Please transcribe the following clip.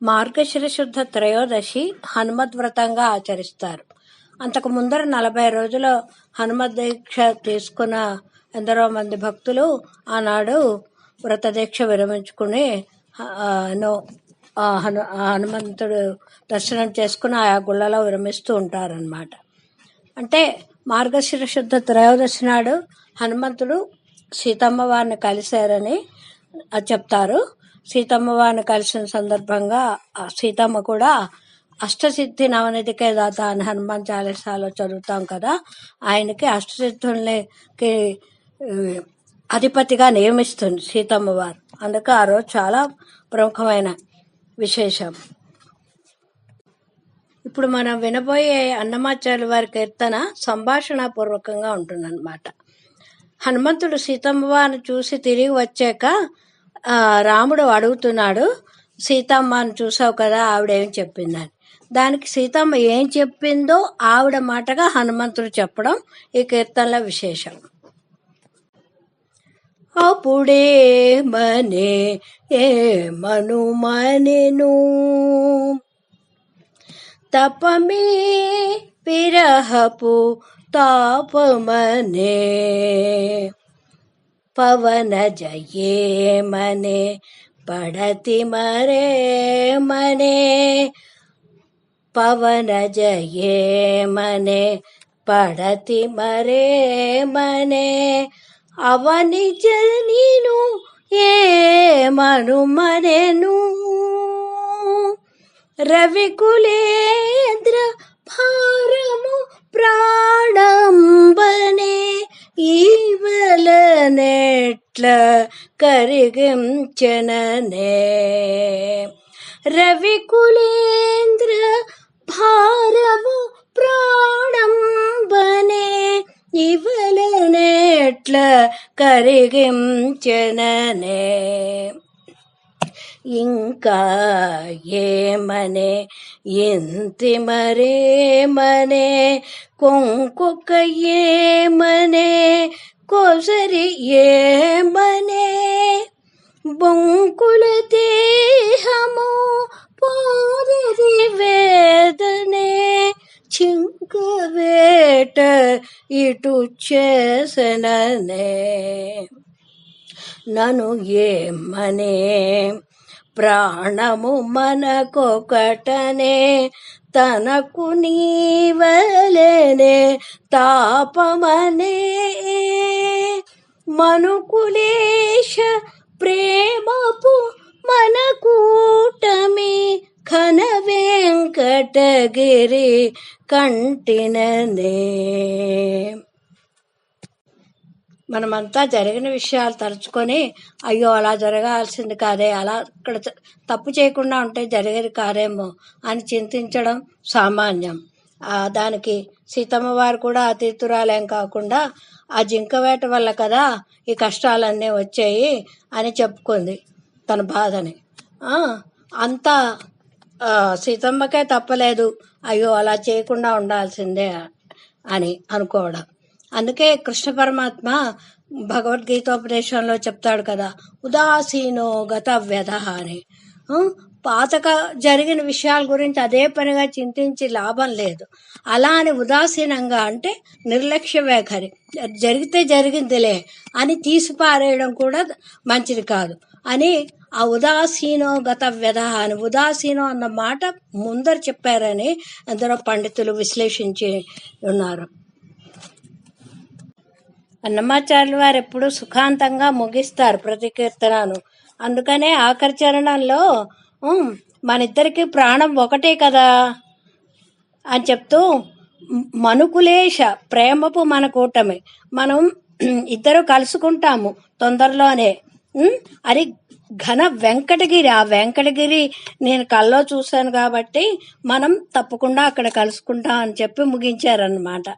మార్గశిర శుద్ధ త్రయోదశి హనుమద్ వ్రతంగా ఆచరిస్తారు. అంతకు ముందర 40 రోజులు హనుమద్ దీక్ష తీసుకున్న ఎందరో మంది భక్తులు ఆనాడు వ్రత దీక్ష విరమించుకుని హనుమంతుడు దర్శనం చేసుకుని ఆయా గుళ్ళలో విరమిస్తూ ఉంటారనమాట. అంటే మార్గశిర శుద్ధ త్రయోదశి నాడు హనుమంతుడు సీతమ్మ వారిని కలిశారని చెప్తారు. సీతమ్మ వారిని కలిసిన సందర్భంగా సీతమ్మ కూడా అష్టసిద్ధి నవనిధికే దాత అని హనుమాన్ చాలీసాలో చదువుతాం కదా, ఆయనకి అష్టసిద్ధులకి అధిపతిగా నియమిస్తుంది సీతమ్మ వారు. అందుకే ఆ రోజు చాలా ప్రముఖమైన విశేషం. ఇప్పుడు మనం వినబోయే అన్నమాచార్యుల వారి కీర్తన సంభాషణ పూర్వకంగా ఉంటుందన్నమాట. హనుమంతుడు సీతమ్మ వారిని చూసి తిరిగి వచ్చాక రాముడు అడుగుతున్నాడు, సీతమ్మని చూసావు కదా, ఆవిడేం చెప్పిందని. దానికి సీతమ్మ ఏం చెప్పిందో ఆవిడ మాటగా హనుమంతుడు చెప్పడం ఈ కీర్తనల విశేషం. అప్పుడే మనే ఏ మనుమనెను తపమే విరహపు తాపమనే పవన జయే మనే పడతి మరే మనే పవన జయే మనే పడతి మరే మనే అవని జనీను ఏ మనుమనెను రవికులేంద్ర భారము ప్రాణంబనే ఈవలనెట్ల కరిగించననే రవికులేంద్ర భారము ప్రాణంబనే ఇవలనెట్ల కరిగించననే ఇంకా ఏమనే ఇంతి మరేమనే కొంకొక ఏమనే కోసరి ఏమనే బొంకుల దేహము పోరి వేదనే చింకవేట ఇటు చేసననే నను ఏమనే ప్రాణము మనకొకటనే తనకు నీవలనే తాపమనే మనుకులేశ ప్రేమపు మనకూటమి ఘన వెంకటగిరి కంటిననే. మనమంతా జరిగిన విషయాలు తలుచుకొని అయ్యో అలా జరగాల్సింది కాదే, అలా ఇక్కడ తప్పు చేయకుండా ఉంటే జరిగేది కాదేమో అని చింతించడం సామాన్యం. దానికి సీతమ్మ వారు కూడా అతీతురాలేం కాకుండా ఆ జింక వేట వల్ల కదా ఈ కష్టాలన్నీ వచ్చాయి అని చెప్పుకుంది తన బాధని. అంతా సీతమ్మకే తప్పలేదు, అయ్యో అలా చేయకుండా ఉండాల్సిందే అని అనుకోవడం. అందుకే కృష్ణ పరమాత్మ భగవద్గీతోపదేశంలో చెప్తాడు కదా, ఉదాసీనో గత వ్యధ అని. పాతగా జరిగిన విషయాల గురించి అదే పనిగా చింతించి లాభం లేదు. అలా అని ఉదాసీనంగా అంటే నిర్లక్ష్య వైఖరి, జరిగితే జరిగిందిలే అని తీసిపారేయడం కూడా మంచిది కాదు అని ఆ ఉదాసీనో గత వ్యధ అని ఉదాసీనం అన్న మాట ముందర చెప్పారని ఎందరో పండితులు విశ్లేషించి ఉన్నారు. అన్నమాచార్యుల వారు ఎప్పుడు సుఖాంతంగా ముగిస్తారు ప్రతి కీర్తనను. అందుకనే ఆఖరి చరణంలో మనిద్దరికి ప్రాణం ఒకటే కదా అని చెప్తూ మనుకులేశ ప్రేమపు మన కూటమి, మనం ఇద్దరు కలుసుకుంటాము తొందరలోనే అది ఘన వెంకటగిరి. ఆ వెంకటగిరి నేను కల్లో చూశాను కాబట్టి మనం తప్పకుండా అక్కడ కలుసుకుంటాం అని చెప్పి ముగించారన్నమాట.